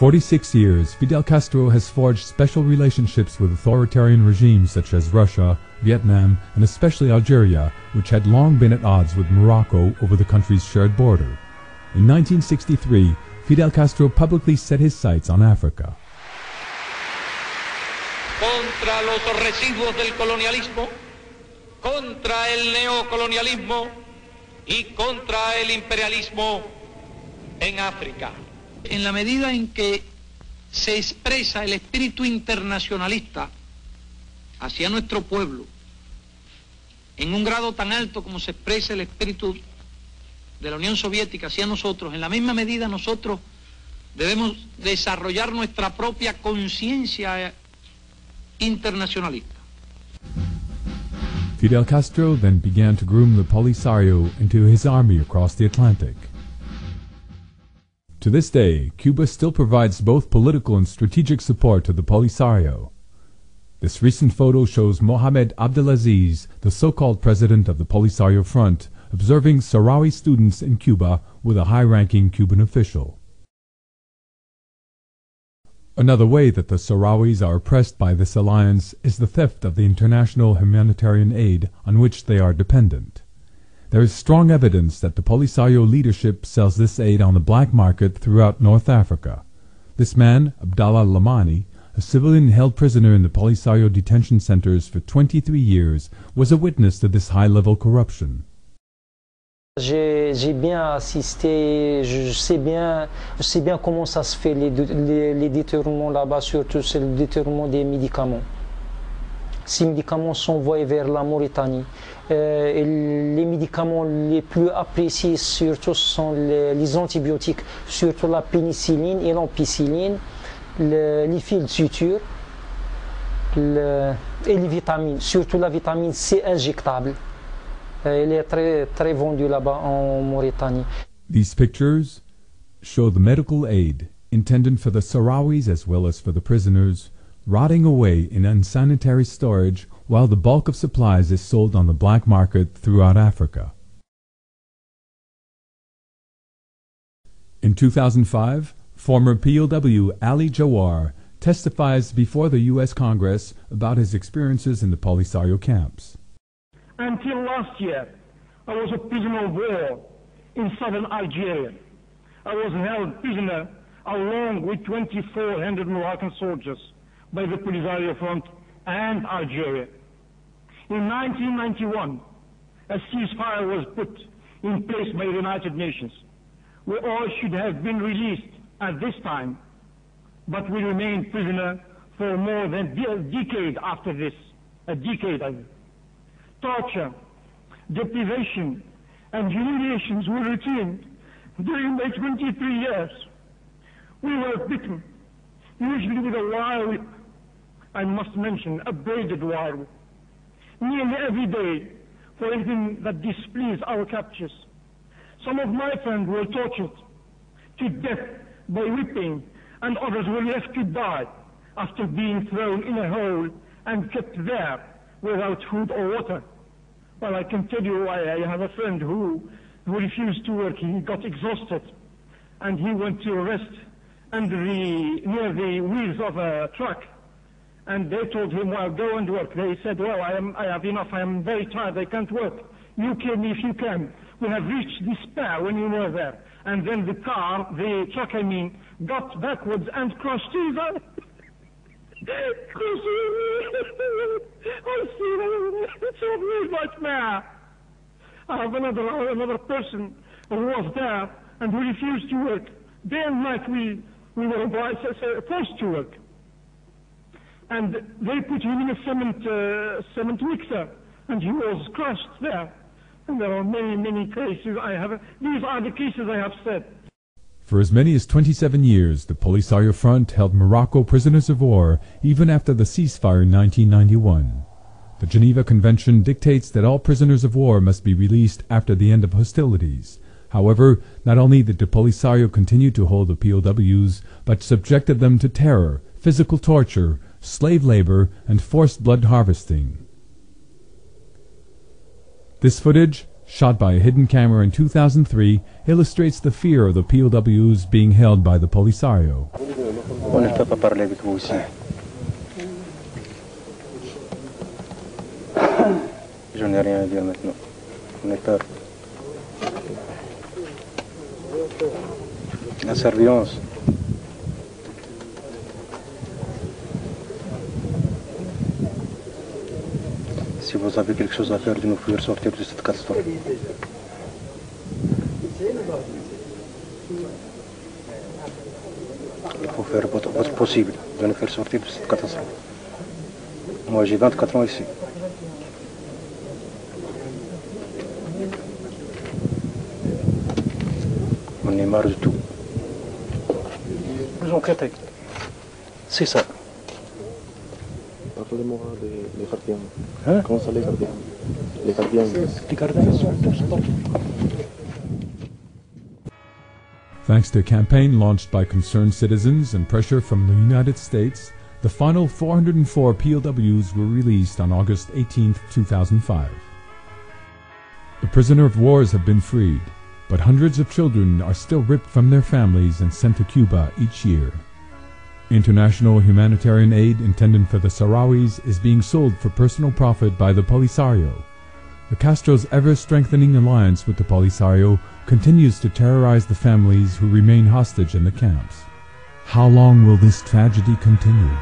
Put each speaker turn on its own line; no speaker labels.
46 years, Fidel Castro has forged special relationships with authoritarian regimes such as Russia, Vietnam, and especially Algeria, which had long been at odds with Morocco over the country's shared border. In 1963, Fidel Castro publicly set his sights on Africa.
Contra los residuos del colonialismo, contra el neocolonialismo y contra el imperialismo en África. En la medida en que se expresa el espíritu internacionalista hacia nuestro pueblo, en un grado tan alto como se expresa el espíritu de la Unión Soviética hacia nosotros, en la misma medida nosotros debemos desarrollar nuestra propia conciencia internacionalista.
Fidel Castro then began to groom the Polisario into his army across the Atlantic. To this day, Cuba still provides both political and strategic support to the Polisario. This recent photo shows Mohamed Abdelaziz, the so-called president of the Polisario Front, observing Sahrawi students in Cuba with a high-ranking Cuban official. Another way that the Sahrawis are oppressed by this alliance is the theft of the international humanitarian aid on which they are dependent. There is strong evidence that the Polisario leadership sells this aid on the black market throughout North Africa. This man, Abdallah Lamani, a civilian held prisoner in the Polisario detention centers for 23 years, was a witness to this high-level corruption.
J'ai bien assisté, je sais bien comment ça se fait les détournements là-bas, surtout c'est le détournement des médicaments. Ces médicaments sont envoyés vers la Mauritanie. Les médicaments les plus appréciés surtout sont les antibiotiques, surtout la pénicilline et l'ampicilline, les fils de suture et les vitamines, surtout la vitamine C injectable. Elle est très vendue là-bas en Mauritanie.
These pictures show the medical aid intended for the Sahrawis as well as for the prisoners rotting away in unsanitary storage while the bulk of supplies is sold on the black market throughout Africa. In 2005, former POW Ali Jawar testifies before the U.S. Congress about his experiences in the Polisario camps.
Until last year, I was a prisoner of war in southern Algeria. I was held prisoner along with 2,400 Moroccan soldiers by the Polisario Front and Algeria. In 1991, a ceasefire was put in place by the United Nations. We all should have been released at this time, but we remained prisoner for more than a decade after this, a decade. Torture, deprivation, and humiliations were routine during my 23 years. We were beaten, usually with a wire, I must mention, a braided wire, nearly every day for anything that displeased our captors. Some of my friends were tortured to death by whipping, and others were left to die after being thrown in a hole and kept there without food or water. Well, I can tell you, I have a friend who refused to work. He got exhausted, and he went to rest near the wheels of a truck. And they told him, well, go and work. They said, well, I have enough. I am very tired. I can't work. You kill me if you can. We have reached despair when you were there. And then the truck, got backwards and crushed his eye. It's a real nightmare. I have another person who was there and who refused to work. Day and night we were forced to work. And they put him in a cement mixer, and he was crushed there. And there are many cases these are the cases I have said.
For as many as 27 years, the Polisario Front held Morocco prisoners of war even after the ceasefire in 1991. The Geneva Convention dictates that all prisoners of war must be released after the end of hostilities. However, not only did the Polisario continue to hold the POWs, but subjected them to terror, physical torture, slave labor, and forced blood harvesting. This footage shot by a hidden camera in 2003, illustrates the fear of the POWs being held by the Polisario.
On ne peut pas parler avec vous ici. Je n'ai rien à dire maintenant. On est peur. La surveillance. Si vous avez quelque chose à faire, de nous faire sortir de cette catastrophe. Il faut faire votre possible de nous faire sortir de cette catastrophe. Moi, j'ai 24 ans ici. On est marre de tout. Nous enquêtons. C'est ça.
Parlez-moi des gardiens.
Hein?
Comment ça les gardiens? Les gardiens.
Les gardiens sont tous morts.
Thanks to a campaign launched by concerned citizens and pressure from the United States, the final 404 POWs were released on August 18, 2005. The prisoner of wars have been freed, but hundreds of children are still ripped from their families and sent to Cuba each year. International humanitarian aid intended for the Sahrawis is being sold for personal profit by the Polisario. The Castro's ever-strengthening alliance with the Polisario continues to terrorize the families who remain hostage in the camps. How long will this tragedy continue?